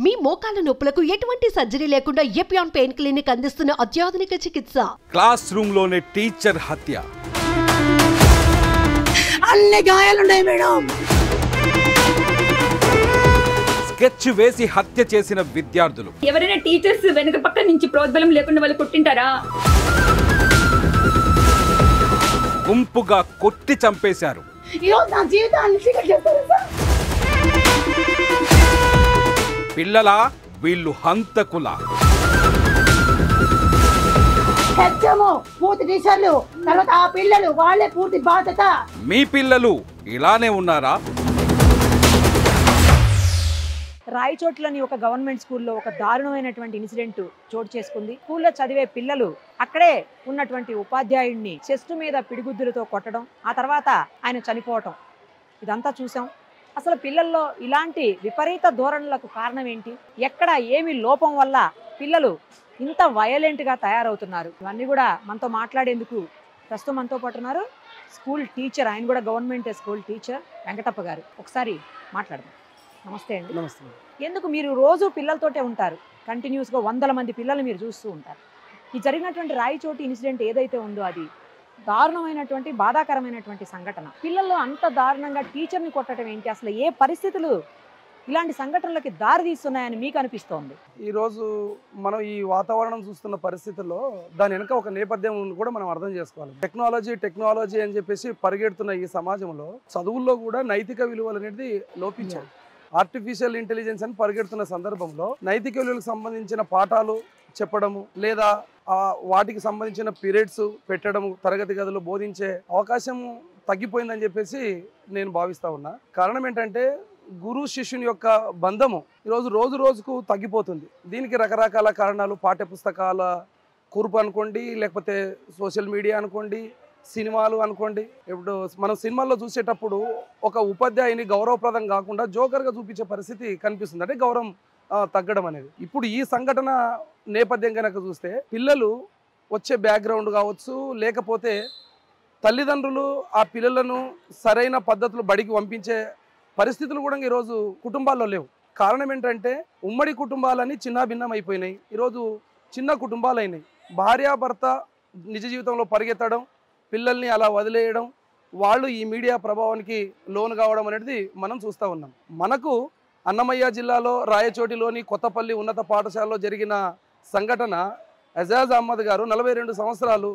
మీ మోకాల నొప్పులకు ఎటువంటి సర్జరీ లేకుండా ఎపియాన్ పెయిన్ క్లినిక్ అందిస్తున్న అత్యాధునిక చికిత్స. క్లాస్ రూమ్ లోనే టీచర్ హత్య. అన్ని గాయాలున్నాయి మేడం. స్కెచ్ వేసి హత్య చేసిన విద్యార్థులు. ఎవరైనా టీచర్స్ వెనక పక్క నుంచి ప్రోద్బలం లేకుండా వాళ్ళు కొట్టింటారా? గుంపుగా కొట్టి చంపేశారు. ఈరోజు నా జీవితాన్ని చీకటి చేస్తారు సార్. పిల్లల వీళ్ళు హంతకుల. హెచ్చము పూర్తి టీచర్లు, తర్వాత ఆ పిల్లలు వాళ్ళే పూర్తి బాధ్యత. మీ పిల్లలు ఇలానే ఉన్నారా? రాయచోట్లోని ఒక గవర్నమెంట్ స్కూల్లో ఒక దారుణమైనటువంటి ఇన్సిడెంట్ చోటు చేసుకుంది. స్కూల్లో చదివే పిల్లలు అక్కడే ఉన్నటువంటి ఉపాధ్యాయుడిని చెస్ట్ మీద పిడిగుద్దులతో కొట్టడం, ఆ తర్వాత ఆయన చనిపోవటం, ఇదంతా చూసాం. అసలు పిల్లల్లో ఇలాంటి విపరీత ధోరణులకు కారణం ఏంటి? ఎక్కడ ఏమి లోపం వల్ల పిల్లలు ఇంత వయలెంట్గా తయారవుతున్నారు? ఇవన్నీ కూడా మనతో మాట్లాడేందుకు ప్రస్తుతం మనతో పాటు ఉన్నారు స్కూల్ టీచర్, ఆయన కూడా గవర్నమెంట్ స్కూల్ టీచర్ వెంకటప్ప గారు. ఒకసారి మాట్లాడదాం. నమస్తే అండి. నమస్తే. ఎందుకు మీరు రోజు పిల్లలతోటే ఉంటారు, కంటిన్యూస్గా 100 మంది పిల్లలు మీరు చూస్తూ ఉంటారు. ఈ జరిగినటువంటి రాయచోటి ఇన్సిడెంట్ ఏదైతే ఉందో అది దారుణమైనటువంటి బాధాకరమైనటువంటి సంఘటన. పిల్లల్లో అంత దారుణంగా టీచర్ని కొట్టడం ఏంటి? అసలు ఏ పరిస్థితులు ఇలాంటి సంఘటనలకి దారి తీస్తున్నాయని మీకు అనిపిస్తోంది? ఈరోజు మనం ఈ వాతావరణం చూస్తున్న పరిస్థితుల్లో దాని వెనుక ఒక నేపథ్యం కూడా మనం అర్థం చేసుకోవాలి. టెక్నాలజీ అని చెప్పేసి పరిగెడుతున్న ఈ సమాజంలో చదువుల్లో కూడా నైతిక విలువలు అనేది లోపించాయి. ఆర్టిఫిషియల్ ఇంటెలిజెన్స్ అని పరిగెడుతున్న సందర్భంలో నైతిక విలువలకు సంబంధించిన పాఠాలు చెప్పడము, లేదా వాటికి సంబంధించిన పీరియడ్స్ పెట్టడము, తరగతి గదిలో బోధించే అవకాశం తగ్గిపోయిందని చెప్పేసి నేను భావిస్తా ఉన్నా. కారణం ఏంటంటే గురు శిష్యుని యొక్క బంధము ఈరోజు రోజుకు తగ్గిపోతుంది. దీనికి రకరకాల కారణాలు, పాఠ్యపుస్తకాల కూర్పు అనుకోండి, లేకపోతే సోషల్ మీడియా అనుకోండి, సినిమాలు అనుకోండి. ఇప్పుడు మనం సినిమాల్లో చూసేటప్పుడు ఒక ఉపాధ్యాయుని గౌరవప్రదం కాకుండా జోకర్గా చూపించే పరిస్థితి కనిపిస్తుంది, అంటే గౌరవం తగ్గడం అనేది. ఇప్పుడు ఈ సంఘటన నేపథ్యం కనుక చూస్తే పిల్లలు వచ్చే బ్యాక్గ్రౌండ్ కావచ్చు, లేకపోతే తల్లిదండ్రులు ఆ పిల్లలను సరైన పద్ధతులు బడికి పంపించే పరిస్థితులు కూడా ఈరోజు కుటుంబాల్లో లేవు. కారణం ఏంటంటే ఉమ్మడి కుటుంబాలని చిన్నాభిన్నం అయిపోయినాయి. ఈరోజు చిన్న కుటుంబాలు అయినాయి. భార్యాభర్త నిజ జీవితంలో పరిగెత్తడం, పిల్లల్ని అలా వదిలేయడం, వాళ్ళు ఈ మీడియా ప్రభావానికి లోను కావడం అనేది మనం చూస్తూ ఉన్నాం. మనకు అన్నమయ్య జిల్లాలో రాయచోటిలోని కొత్తపల్లి ఉన్నత పాఠశాలలో జరిగిన సంఘటన, ఎజాజ్ అహ్మద్ గారు 42 సంవత్సరాలు,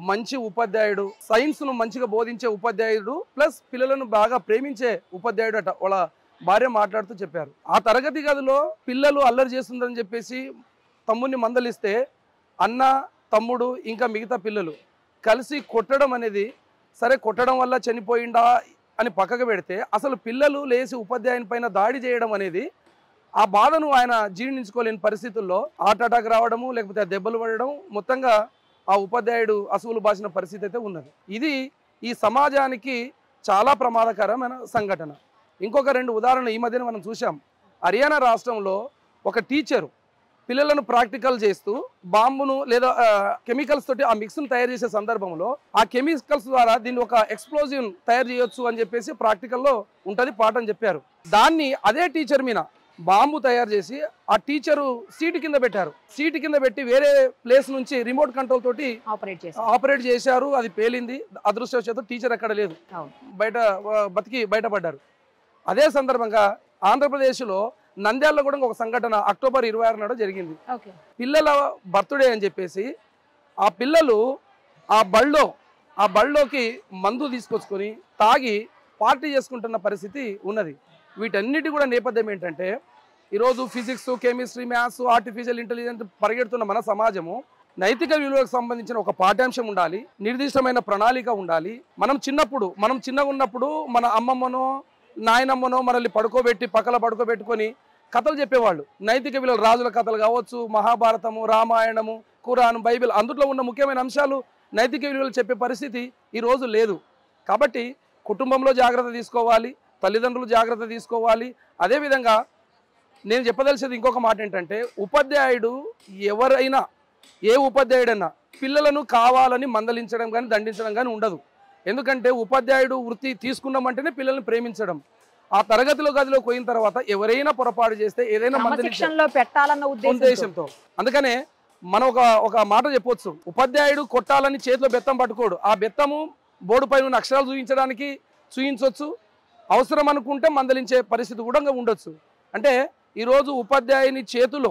మంచి ఉపాధ్యాయుడు, సైన్స్ను మంచిగా బోధించే ఉపాధ్యాయుడు, ప్లస్ పిల్లలను బాగా ప్రేమించే ఉపాధ్యాయుడు అట వాళ్ళ భార్య మాట్లాడుతూ చెప్పారు. ఆ తరగతి గదిలో పిల్లలు అల్లరి చేస్తుందని చెప్పేసి తమ్ముడిని మందలిస్తే అన్న, తమ్ముడు ఇంకా మిగతా పిల్లలు కలిసి కొట్టడం అనేది, సరే కొట్టడం వల్ల చనిపోయిందా అని పక్కకు పెడితే, అసలు పిల్లలు లేచి ఉపాధ్యాయుని పైన దాడి చేయడం అనేది, ఆ బాధను ఆయన జీర్ణించుకోలేని పరిస్థితుల్లో హార్ట్ అటాక్ రావడము, లేకపోతే దెబ్బలు పడడం, మొత్తంగా ఆ ఉపాధ్యాయుడు అసువులు బాసిన పరిస్థితి అయితే ఉన్నది. ఇది ఈ సమాజానికి చాలా ప్రమాదకరమైన సంఘటన. ఇంకొక 2 ఉదాహరణలు ఈ మధ్యన మనం చూసాం. హర్యానా రాష్ట్రంలో ఒక టీచరు పిల్లలను ప్రాక్టికల్ చేస్తూ బాంబును లేదా కెమికల్స్ తోటి ఆ మిక్స్ను తయారు చేసే సందర్భంలో ఆ కెమికల్స్ ద్వారా దీన్ని ఒక ఎక్స్ప్లోజివ్ తయారు చేయొచ్చు అని చెప్పేసి ప్రాక్టికల్లో ఉంటుంది పాఠం చెప్పారు. దాన్ని అదే టీచర్ మీద బాంబు తయారు చేసి ఆ టీచరు సీటు కింద పెట్టారు. సీటు కింద పెట్టి వేరే ప్లేస్ నుంచి రిమోట్ కంట్రోల్ తోటి ఆపరేట్ చేశారు. అది పేలింది. అదృష్టవశాత్తు టీచర్ అక్కడ లేదు, బయటపడ్డారు. అదే సందర్భంగా ఆంధ్రప్రదేశ్లో నంద్యాలలో కూడా ఒక సంఘటన అక్టోబర్ 26 నాడు జరిగింది. పిల్లల బర్త్డే అని చెప్పేసి ఆ పిల్లలు ఆ బళ్ళోకి మందు తీసుకొచ్చుకొని తాగి పార్టీ చేసుకుంటున్న పరిస్థితి ఉన్నది. వీటన్నిటి కూడా నేపథ్యం ఏంటంటే ఈరోజు physics, chemistry, maths, artificial intelligence పరిగెడుతున్న మన సమాజము నైతిక విలువలకు సంబంధించిన ఒక పాఠ్యాంశం ఉండాలి, నిర్దిష్టమైన ప్రణాళిక ఉండాలి. మనం చిన్నగా ఉన్నప్పుడు మన అమ్మమ్మనో నాయనమ్మనో మనల్ని పక్కల పడుకోబెట్టుకొని కథలు చెప్పేవాళ్ళు. నైతిక విలువలు, రాజుల కథలు కావచ్చు, మహాభారతము, రామాయణము, ఖురాన్, బైబిల్, అందులో ఉన్న ముఖ్యమైన అంశాలు నైతిక విలువలు చెప్పే పరిస్థితి ఈరోజు లేదు. కాబట్టి కుటుంబంలో జాగ్రత్త తీసుకోవాలి, తల్లిదండ్రులు జాగ్రత్త తీసుకోవాలి. అదేవిధంగా నేను చెప్పదలిచేది ఇంకొక మాట ఏంటంటే, ఉపాధ్యాయుడు ఎవరైనా, ఏ ఉపాధ్యాయుడైనా పిల్లలను కావాలని మందలించడం కానీ దండించడం కానీ ఉండదు. ఎందుకంటే ఉపాధ్యాయుడు వృత్తి తీసుకున్నామంటేనే పిల్లల్ని ప్రేమించడం. ఆ తరగతిలో గదిలో పోయిన తర్వాత ఎవరైనా పొరపాటు చేస్తే ఏదైనా క్రమశిక్షణలో పెట్టాలన్న ఉద్దేశంతో అందుకనే మనం ఒక మాట చెప్పొచ్చు, ఉపాధ్యాయుడు కొట్టాలని చేతిలో బెత్తం పట్టుకోడు, ఆ బెత్తము బోర్డు పైన ఉన్న అక్షరాలు చూయించవచ్చు, అవసరం అనుకుంటే మందలించే పరిస్థితి కూడా ఉండొచ్చు. అంటే ఈరోజు ఉపాధ్యాయుని చేతిలో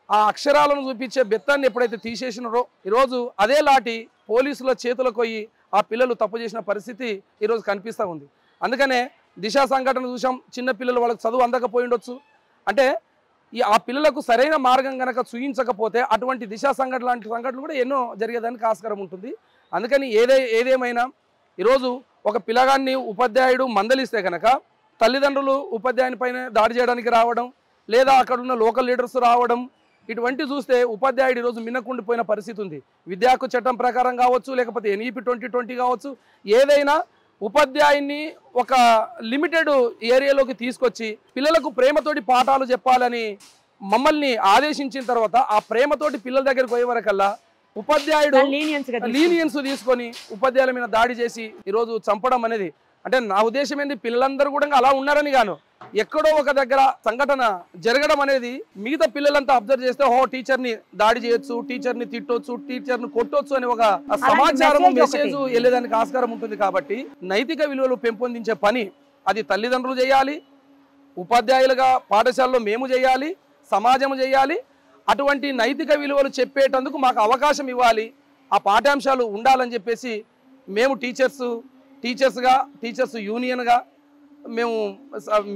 ఆ అక్షరాలను చూపించే బెత్తాన్ని ఎప్పుడైతే తీసేసినారో ఈరోజు అదే లాటి పోలీసుల చేతులకు పోయి ఆ పిల్లలు తప్పు చేసిన పరిస్థితి ఈరోజు కనిపిస్తూ ఉంది. అందుకనే దిశ సంఘటన చూసాం, చిన్న పిల్లలు వాళ్ళకి చదువు అందకపోయి ఉండొచ్చు. అంటే ఆ పిల్లలకు సరైన మార్గం కనుక చూయించకపోతే అటువంటి దిశ సంఘటన లాంటి సంఘటనలు కూడా ఎన్నో జరిగేదానికి ఆస్కారం ఉంటుంది. అందుకని ఏదేమైనా ఈరోజు ఒక పిల్లగాన్ని ఉపాధ్యాయుడు మందలిస్తే కనుక తల్లిదండ్రులు ఉపాధ్యాయుని పైన దాడి చేయడానికి రావడం, లేదా అక్కడ ఉన్న లోకల్ లీడర్స్ రావడం, ఇటువంటి చూస్తే ఉపాధ్యాయుడు ఈరోజు మిన్నకుండిపోయిన పరిస్థితి ఉంది. విద్యా హక్కు చట్టం ప్రకారం కావచ్చు, లేకపోతే NEP 2020 కావచ్చు, ఏదైనా ఉపాధ్యాయుని ఒక లిమిటెడ్ ఏరియాలోకి తీసుకొచ్చి పిల్లలకు ప్రేమతోటి పాఠాలు చెప్పాలని మమ్మల్ని ఆదేశించిన తర్వాత ఆ ప్రేమతోటి పిల్లల దగ్గరికి పోయే వరకల్లా ఉపాధ్యాయుడు లీనియన్స్ తీసుకొని ఉపాధ్యాయుల మీద దాడి చేసి ఈరోజు చంపడం అనేది, అంటే నా ఉద్దేశం ఏంది, పిల్లలందరూ కూడా అలా ఉన్నారని గాను ఎక్కడో ఒక దగ్గర సంఘటన జరగడం అనేది మిగతా పిల్లలంతా అబ్జర్వ్ చేస్తే టీచర్ని దాడి చేయొచ్చు, టీచర్ని తిట్టొచ్చు, టీచర్ని కొట్టొచ్చు అని ఒక సమాచారం మెసేజ్ వెళ్ళేదానికి ఆస్కారం ఉంటుంది. కాబట్టి నైతిక విలువలు పెంపొందించే పని అది తల్లిదండ్రులు చేయాలి, ఉపాధ్యాయులుగా పాఠశాలలో మేము చేయాలి, సమాజం చేయాలి. అటువంటి నైతిక విలువలు చెప్పేటందుకు మాకు అవకాశం ఇవ్వాలి, ఆ పాఠ్యాంశాలు ఉండాలని చెప్పేసి మేము టీచర్స్ యూనియన్గా మేము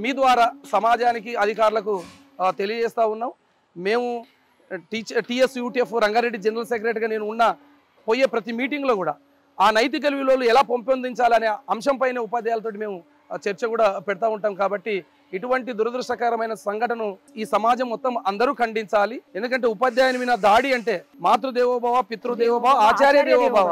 మీ ద్వారా సమాజానికి అధికారులకు తెలియజేస్తూ ఉన్నాం. మేము TSUTF రంగారెడ్డి జనరల్ సెక్రటరీగా నేను పోయే ప్రతి మీటింగ్లో కూడా ఆ నైతిక విలువలు ఎలా పెంపొందించాలనే అంశంపైన ఉపాధ్యాయులతో మేము చర్చ కూడా పెడతా ఉంటాం. కాబట్టి ఇటువంటి దురదృష్టకరమైన సంఘటన ఈ సమాజం మొత్తం అందరూ ఖండించాలి. ఎందుకంటే ఉపాధ్యాయుని మీద దాడి అంటే మాతృదేవోభవ, పితృదేవోభవ, ఆచార్య దేవోభవ,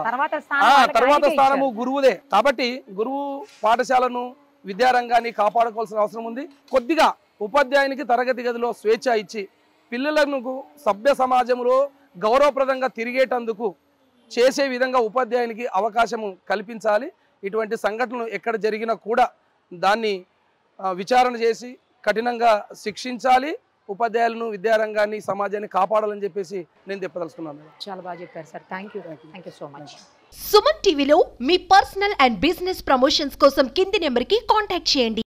తర్వాత స్థానము గురువుదే. కాబట్టి గురువు పాఠశాలను విద్యారంగాన్ని కాపాడుకోవాల్సిన అవసరం ఉంది. కొద్దిగా ఉపాధ్యాయునికి తరగతి గదిలో స్వేచ్ఛ ఇచ్చి పిల్లలకు సభ్య సమాజంలో గౌరవప్రదంగా తిరిగేటందుకు చేసే విధంగా ఉపాధ్యాయునికి అవకాశం కల్పించాలి. ఇటువంటి సంఘటనలు ఎక్కడ జరిగినా కూడా దాన్ని విచారణ చేసి కఠినంగా శిక్షించాలి. ఉపాధ్యాయులను, విద్యారంగాన్ని, సమాజాన్ని కాపాడాలని చెప్పేసి నేను చెప్పదలుచుకున్నాను. చాలా బాగా చెప్పారు sir. Thank you so much. Suman టీవీలో మీ పర్సనల్ అండ్ బిజినెస్ ప్రమోషన్స్ కోసం కింది నెంబర్కి కాంటాక్ట్ చేయండి.